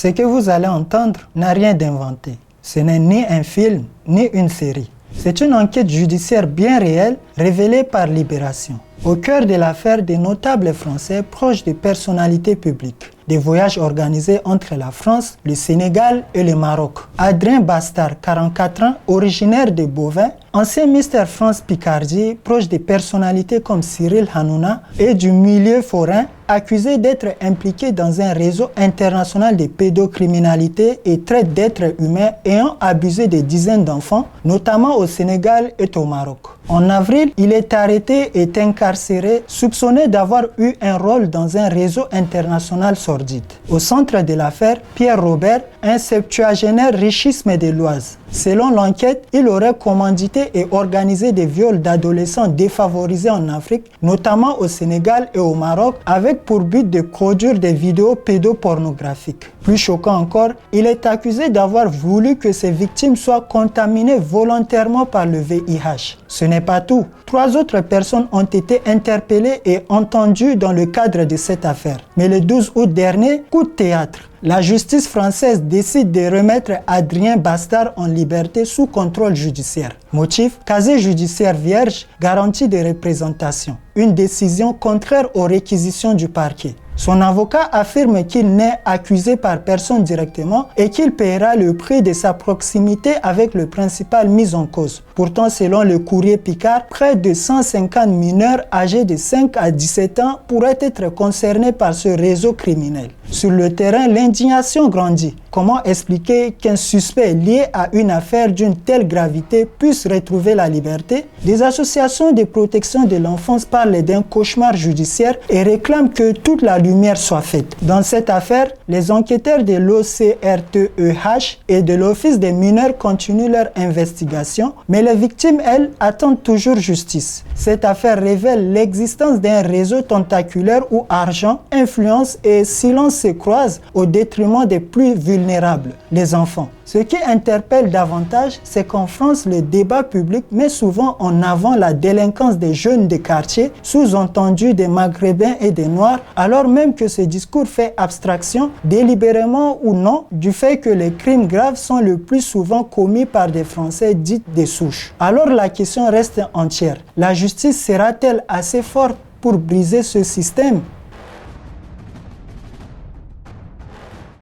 Ce que vous allez entendre n'a rien d'inventé. Ce n'est ni un film, ni une série. C'est une enquête judiciaire bien réelle révélée par Libération. Au cœur de l'affaire, des notables français proches des personnalités publiques. Des voyages organisés entre la France, le Sénégal et le Maroc. Adrien Bastard, 44 ans, originaire de Beauvais, ancien Mister France Picardie, proche des personnalités comme Cyril Hanouna et du milieu forain, accusé d'être impliqué dans un réseau international de pédocriminalité et traite d'êtres humains ayant abusé des dizaines d'enfants, notamment au Sénégal et au Maroc. En avril, il est arrêté et incarcéré, soupçonné d'avoir eu un rôle dans un réseau international sordide. Au centre de l'affaire, Pierre Robert, un septuagénaire richissime de l'Oise. Selon l'enquête, il aurait commandité et organisé des viols d'adolescents défavorisés en Afrique, notamment au Sénégal et au Maroc, avec pour but de produire des vidéos pédopornographiques. Plus choquant encore, il est accusé d'avoir voulu que ses victimes soient contaminées volontairement par le VIH. Ce n'est pas tout. 3 autres personnes ont été interpellées et entendues dans le cadre de cette affaire. Mais le 12 août dernier, coup de théâtre. La justice française décide de remettre Adrien Bastard en liberté sous contrôle judiciaire. Motif, casier judiciaire vierge, garantie de représentation. Une décision contraire aux réquisitions du parquet. Son avocat affirme qu'il n'est accusé par personne directement et qu'il paiera le prix de sa proximité avec le principal mis en cause. Pourtant, selon le courrier Picard, près de 150 mineurs âgés de 5 à 17 ans pourraient être concernés par ce réseau criminel. Sur le terrain, l'indignation grandit. Comment expliquer qu'un suspect lié à une affaire d'une telle gravité puisse retrouver la liberté? Des associations de protection de l'enfance parlent d'un cauchemar judiciaire et réclament que toute la lumière soit faite. Dans cette affaire, les enquêteurs de l'OCRTEH et de l'Office des mineurs continuent leur investigation, mais les victimes, elles, attendent toujours justice. Cette affaire révèle l'existence d'un réseau tentaculaire où argent, influence et silence se croisent au détriment des plus vulnérables, les enfants. Ce qui interpelle davantage, c'est qu'en France, le débat public met souvent en avant la délinquance des jeunes des quartiers, sous-entendu des Maghrébins et des Noirs, alors même que ce discours fait abstraction, délibérément ou non, du fait que les crimes graves sont le plus souvent commis par des Français dits des souches. Alors la question reste entière. La justice sera-t-elle assez forte pour briser ce système?